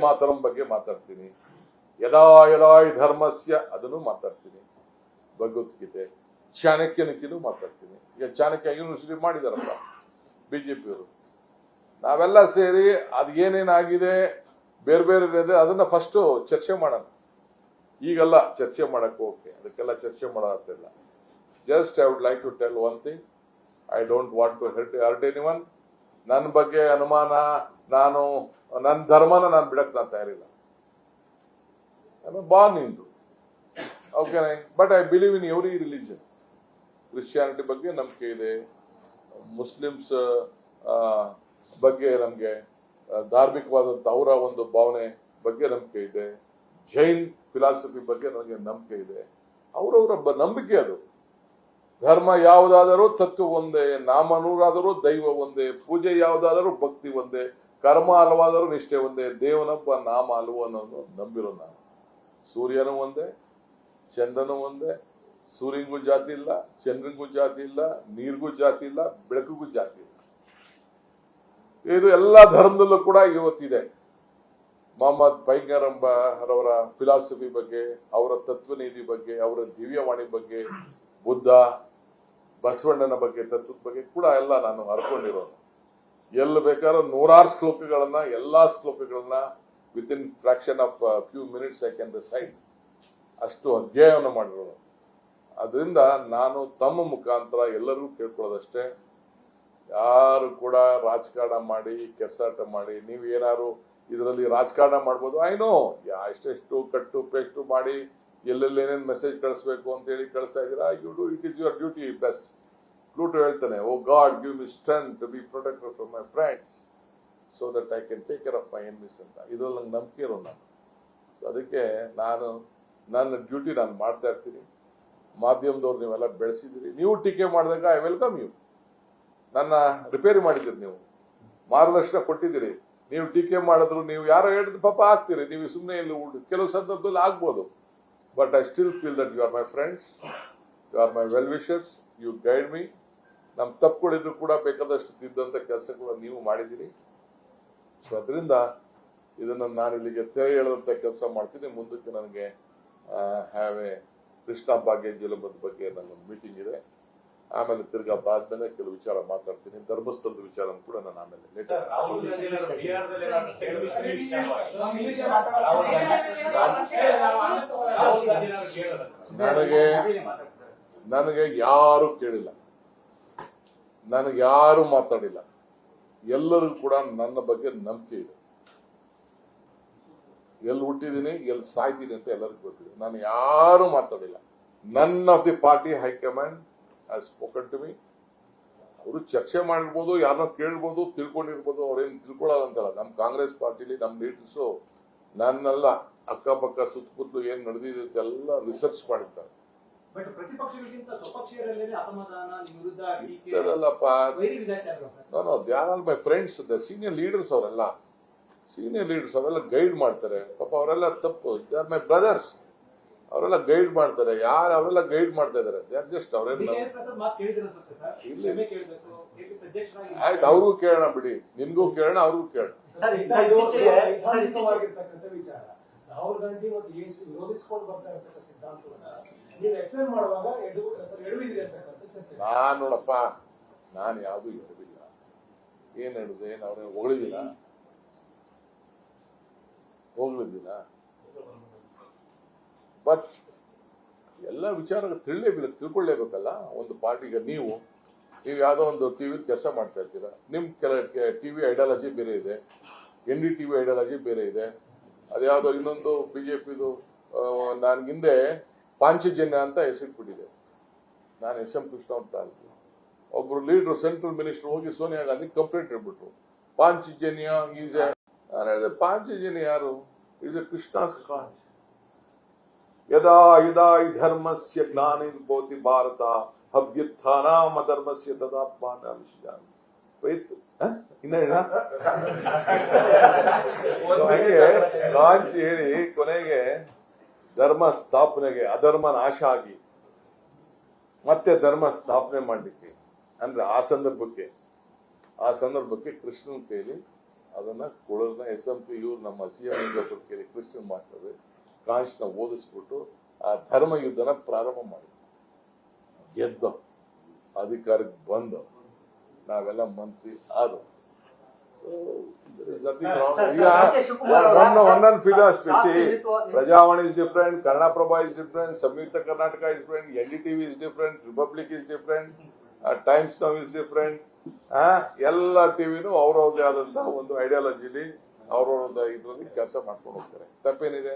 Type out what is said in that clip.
ಮಾತರಂ ಬಗ್ಗೆ ಮಾತಾಡ್ತೀನಿ, ಯದಾ ಯದಾ ಈ ಧರ್ಮಸ್ಯ ಅದನ್ನು ಮಾತಾಡ್ತೀನಿ, ಭಗವದ್ಗೀತೆ, ಚಾಣಕ್ಯ ನೀತಿನೂ ಮಾತಾಡ್ತೀನಿ. ಈಗ ಚಾಣಕ್ಯ ಯೂನಿವರ್ಸಿಟಿ ಮಾಡಿದಾರಲ್ಲ ಬಿಜೆಪಿಯವರು, ನಾವೆಲ್ಲ ಸೇರಿ ಅದು ಏನೇನಾಗಿದೆ ಬೇರೆ ಬೇರೆ ಇದೆ ಅದನ್ನ ಫಸ್ಟ್ ಚರ್ಚೆ ಮಾಡೋಣ. ಈಗೆಲ್ಲ ಚರ್ಚೆ ಮಾಡಕ್ಕೆ ಓಕೆ, ಅದಕ್ಕೆಲ್ಲ ಚರ್ಚೆ ಮಾಡೋದಿಲ್ಲ. Just I would like to tell one thing, I don't want to hurt anyone. ನನ್ನ ಬಗ್ಗೆ ಅನುಮಾನ, ನಾನು ನನ್ನ ಧರ್ಮನ ನಾನು ಬಿಡಕ್ ನಾನು ತಯಾರಿಲ್ಲ. Born Hindu, okay, but I believe in every religion. Christianity ಬಗ್ಗೆ ನಂಬಿಕೆ ಇದೆ, ಮುಸ್ಲಿಮ್ಸ್ ಬಗ್ಗೆ ನಮಗೆ ಧಾರ್ಮಿಕವಾದಂಥ ಅವರ ಒಂದು ಭಾವನೆ ಬಗ್ಗೆ ನಂಬಿಕೆ ಇದೆ, ಜೈನ್ ಫಿಲಾಸಫಿ ಬಗ್ಗೆ ನನಗೆ ನಂಬಿಕೆ ಇದೆ. ಅವರವರ ನಂಬಿಕೆ ಅದು. ಧರ್ಮ ಯಾವುದಾದರೂ ತತ್ವ ಒಂದೇ, ನಾಮ ನೂರಾದರೂ ದೈವ ಒಂದೇ, ಪೂಜೆ ಯಾವುದಾದರೂ ಭಕ್ತಿ ಒಂದೇ, ಕರ್ಮ ಹಲವಾದರೂ ನಿಷ್ಠೆ ಒಂದೇ, ದೇವನೊಬ್ಬ ನಾಮ ಹಲವು ಅನ್ನೋದು ನಂಬಿರೋ ನಾನು. ಸೂರ್ಯನೂ ಒಂದೇ, ಚಂದ್ರನೂ ಒಂದೇ, ಸೂರ್ಯನಿಗೂ ಜಾತಿ ಇಲ್ಲ, ಚಂದ್ರನಿಗೂ ಜಾತಿ ಇಲ್ಲ, ನೀರಿಗೂ ಜಾತಿ ಇಲ್ಲ, ಬೆಳಕಿಗೂ ಜಾತಿ ಇಲ್ಲ. ಇದು ಎಲ್ಲ ಧರ್ಮದಲ್ಲೂ ಕೂಡ ಇವತ್ತಿದೆ. ಮೊಹಮ್ಮದ್ ಪೈಗಂಬರವರ ಫಿಲಾಸಫಿ ಬಗ್ಗೆ, ಅವರ ತತ್ವನೀತಿ ಬಗ್ಗೆ, ಅವರ ದಿವ್ಯವಾಣಿ ಬಗ್ಗೆ, ಬುದ್ಧ ಬಸವಣ್ಣನ ಬಗ್ಗೆ, ತತ್ವದ ಬಗ್ಗೆ ಕೂಡ ಎಲ್ಲ ನಾನು ಹರ್ಕೊಂಡಿರೋದು. ಎಲ್ಲಿ ಬೇಕಾದ್ರೂ ನೂರಾರು ಶ್ಲೋಕಗಳನ್ನ, ಎಲ್ಲಾ ಶ್ಲೋಕಗಳನ್ನ within fraction of few minutes I can recite. ಅಷ್ಟು ಅಧ್ಯಯನ ಮಾಡಿರೋದು. ಅದರಿಂದ ನಾನು ತಮ್ಮ ಮುಖಾಂತರ ಎಲ್ಲರಿಗೂ ಕೇಳ್ಕೊಳ್ಳೋದಷ್ಟೇ, ಯಾರು ಕೂಡ ರಾಜಕಾರಣ ಮಾಡಿ ಕೆಸಾಟ ಮಾಡಿ, ನೀವು ಏನಾದ್ರು ಇದರಲ್ಲಿ ರಾಜಕಾರಣ ಮಾಡ್ಬೋದು, ಐನೋ ಎಷ್ಟೆಷ್ಟು ಕಟ್ಟು ಪೇಸ್ಟು ಮಾಡಿ ಎಲ್ಲೆಲ್ಲಿ ಏನೇನು ಮೆಸೇಜ್ ಕಳಿಸ್ಬೇಕು ಅಂತ ಹೇಳಿ ಕಳಿಸ್ತಾ ಇದ್ದೀರಾ. You do it is your duty best. Pluto ಹೇಳ್ತಾನೆ, oh God give me strength to be protector from my friends so that I can take care of my enemies ಅಂತ. ಇದ್ರಲ್ಲಿ ನಂಗೆ ನಂಬಿಕೆ ಇರೋ ನಾನು. ಅದಕ್ಕೆ ನಾನು ನನ್ನ ಡ್ಯೂಟಿ ನಾನು ಮಾಡ್ತಾ ಇರ್ತೀನಿ. ಮಾಧ್ಯಮದವ್ರು ನೀವೆಲ್ಲ ಬೆಳೆಸಿದ್ದೀರಿ, ನೀವು ಟೀಕೆ ಮಾಡಿದಾಗ ಐ ವೆಲ್ಕಮ್ ಯು. ನನ್ನ ರಿಪೇರಿ ಮಾಡಿದ್ದೀರಿ, ನೀವು ಮಾರ್ಗದರ್ಶನ ಕೊಟ್ಟಿದ್ದೀರಿ. ನೀವು ಟೀಕೆ ಮಾಡಿದ್ರು, ನೀವು ಯಾರೋ ಹೇಳಿದ್ರು ಪಾಪ ಆಗ್ತೀರಿ, ನೀವು ಸುಮ್ಮನೆ ಇಲ್ಲಿ ಕೆಲವು ಸಂದರ್ಭದಲ್ಲಿ ಆಗ್ಬೋದು. But I still feel that you are my friends, you are my well wishers, you guide me. ನಮ್ ತಪ್ಪುಗಳಿದ್ರು ಕೂಡ ಬೇಕಾದಷ್ಟು ತಿದ್ದಂತ ಕೆಲಸಗಳು ನೀವು ಮಾಡಿದ್ದೀರಿ. ಸೊ ಅದರಿಂದ ಇದನ್ನ ನಾನು ಇಲ್ಲಿಗೆ ತೆರೆ ಹೇಳದಂತ ಕೆಲಸ ಮಾಡ್ತೀನಿ. ಮುಂದಕ್ಕೆ ನನಗೆ ಹ್ಯಾವ್ ಎ ಕೃಷ್ಣ ಭಾಗ್ಯ ಜಲಬದ ಬಗ್ಗೆ ನನಗೊಂದು ಮೀಟಿಂಗ್ ಇದೆ. ಆಮೇಲೆ ತಿರ್ಗಾ ಅದಾದ್ಮೇಲೆ ಕೆಲವು ವಿಚಾರ ಮಾತಾಡ್ತೀನಿ. ಧರ್ಮಸ್ಥಳದ ವಿಚಾರ ಕೂಡ ನಾನು ಆಮೇಲೆ ನನಗೆ ಯಾರು ಕೇಳಿಲ್ಲ, ನನಗೆ ಯಾರು ಮಾತಾಡಿಲ್ಲ. ಎಲ್ಲರಿಗೂ ಕೂಡ ನನ್ನ ಬಗ್ಗೆ ನಂಬಿಕೆ ಇದೆ. ಎಲ್ಲಿ ಹುಟ್ಟಿದ್ದೀನಿ, ಎಲ್ಲಿ ಸಾಯ್ತೀನಿ ಅಂತ ಎಲ್ಲರಿಗೂ ಗೊತ್ತಿದೆ. ನಾನು ಯಾರು ಮಾತಾಡಿಲ್ಲ. None of the party high command has spoken to me. ಅವರು ಚರ್ಚೆ ಮಾಡಿರ್ಬೋದು, ಯಾರನ್ನ ಕೇಳ್ಬೋದು, ತಿಳ್ಕೊಂಡಿರ್ಬೋದು. ಅವ್ರೇನು ತಿಳ್ಕೊಳ್ಳಲ್ಲ ಅಂತಲ್ಲ. ನಮ್ಮ ಕಾಂಗ್ರೆಸ್ ಪಾರ್ಟಿಲಿ ನಮ್ಮ ಲೀಡರ್ಸು ನನ್ನೆಲ್ಲ ಅಕ್ಕಪಕ್ಕ ಸುತ್ತಮುತ್ತಲು ಏನ್ ನಡೆದಿದೆ ಅಂತೆಲ್ಲ ರಿಸರ್ಚ್ ಮಾಡಿರ್ತಾರೆ. ಮೈ ಫ್ರೆಂಡ್ಸ್, ಸೀನಿಯರ್ ಲೀಡರ್ಸ್, ಅವರೆಲ್ಲ ಸೀನಿಯರ್ ಲೀಡರ್ಸ್, ಅವರೆಲ್ಲ ಗೈಡ್ ಮಾಡ್ತಾರೆ. ಪಾಪ ಅವರೆಲ್ಲ ತಪ್ಪು, ದೇ ಆರ್ ಮೈ ಬ್ರದರ್ಸ್, ಅವರೆಲ್ಲ ಗೈಡ್ ಮಾಡ್ತಾರೆ. ಯಾರು ಅವರೆಲ್ಲ ಗೈಡ್ ಮಾಡ್ತಾ ಇದಾರೆ, ದೇ ಆರ್ ಜಸ್ಟ್ ಅವರೆಲ್ಲ. ಆಯ್ತು, ಅವ್ರಿಗೂ ಕೇಳೋಣ ಬಿಡಿ, ನಿಮ್ಗೂ ಕೇಳೋಣ, ಅವ್ರಿಗೂ ಕೇಳೋಣ. ರಾಹುಲ್ ಗಾಂಧಿ ಮತ್ತು ವಿರೋಧಿಸಿಕೊಂಡು ಬರ್ತಾ ಇರ್ತಕ್ಕಂಥ ಸಿದ್ಧಾಂತವನ್ನ ನೀವು ಎಕ್ಸ್ಪ್ಲೇನ್ ಮಾಡುವಾಗ ಎಡವಿದ್ರಿ ಅಂತಕ್ಕಂಥ ಚರ್ಚೆ. ನಾನು ನೋಡಪ್ಪ, ನಾನು ಯಾವ್ದು ಎಡವಿಲ್ಲ. ಏನ್ ಹೇಳಿದೆ, ಅವ್ರನ್ನ ಹೊಗಳಿದಿಲ್ಲ, ಬಟ್ ಎಲ್ಲ ವಿಚಾರ ತಿಳ್ಕೊಳ್ಳೇಬೇಕಲ್ಲ. ಒಂದು ಪಾರ್ಟಿಗೆ ನೀವು ಯಾವ್ದೋ ಒಂದು ಟಿವಿ ಕೆಲಸ ಮಾಡ್ತಾ ಇರ್ತೀರಾ, ನಿಮ್ ಟಿವಿ ಐಡಿಯಾಲಜಿ ಬೇರೆ ಇದೆ, NDTV ಐಡಿಯಾಲಜಿ ಬೇರೆ ಇದೆ. ಅದ್ಯಾವುದೋ ಇನ್ನೊಂದು ಬಿಜೆಪಿದು ನಾನು ಹಿಂದೆ ಪಾಂಚಜನ್ಯ ಅಂತ ಹೆಸರಿಟ್ಬಿಟ್ಟಿದೆ. ನಾನು SM ಕೃಷ್ಣ ಅಂತ ಅಲ್ಲ, ಒಬ್ರು ಲೀಡರ್ ಸೆಂಟ್ರಲ್ ಮಿನಿಸ್ಟರ್ ಹೋಗಿ ಸೋನಿಯಾ ಗಾಂಧಿ ಕಂಪ್ಲೇಂಟ್ ಹೇಳ್ಬಿಟ್ರು, ಪಾಂಚಜನ್ಯ ಈಸ್ ಎ. ನಾನು ಹೇಳಿದೆ, ಪಾಂಚಜನ್ಯ ಯಾರು? ಈಸ್ ಎ ಕೃಷ್ಣಾಸ್ ಕಾಸ್. ಯದಾ ಯದಾ ಈ ಧರ್ಮಸ್ಯ ಗ್ಲಾನಿರ್ಭವತಿ ಭಾರತ ಅಭ್ಯುತ್ಥಾನಾಮ ಧರ್ಮಸ್ಯ ತದಾತ್ಮಾನಂ ಸೃಜಾಮಿ. ಇನ್ನ ಸೊ ಹಂಗೆ ಕಾಂಚಿ ಹೇಳಿ ಕೊನೆಗೆ ಧರ್ಮ ಸ್ಥಾಪನೆಗೆ ಅಧರ್ಮ ನಾಶ ಆಗಿ ಮತ್ತೆ ಧರ್ಮ ಸ್ಥಾಪನೆ ಮಾಡ್ಲಿಕ್ಕೆ ಅಂದ್ರೆ ಆ ಸಂದರ್ಭಕ್ಕೆ ಕೃಷ್ಣನ ಕೈಲಿ ಅದನ್ನ ಕೊಡೋದನ್ನ SMP ಇವ್ರು ನಮ್ಮ CM ಕೇಳಿ ಕ್ರಿಶ್ಚಿಯನ್ ಮಾಡ್ತಾರೆ ಕಾನ್ಸ್ನ ಓದಿಸ್ಬಿಟ್ಟು ಆ ಧರ್ಮ ಯುದ್ಧನ ಪ್ರಾರಂಭ ಮಾಡಿ ಗೆದ್ದ ಅಧಿಕಾರಕ್ಕೆ ಬಂದ ನಾವೆಲ್ಲ ಮಂತ್ರಿ ಆದ ಒಂದೊಂದು philosophy Prajavani is different, Kannada Prabha is different, Samyukta Karnataka is different, NDTV is different, Republic is different, Times Now is different. ಎಲ್ಲ ಟಿವಿನೂ ಅವ್ರವ್ರದೇ ಆದಂತಹ ಒಂದು ಐಡಿಯಾಲಜಿಲಿ ಅವ್ರವ್ರದ ಇದ್ರಲ್ಲಿ ಕೆಲಸ ಮಾಡ್ಕೊಂಡು ಹೋಗ್ತಾರೆ. ತಪ್ಪೇನಿದೆ?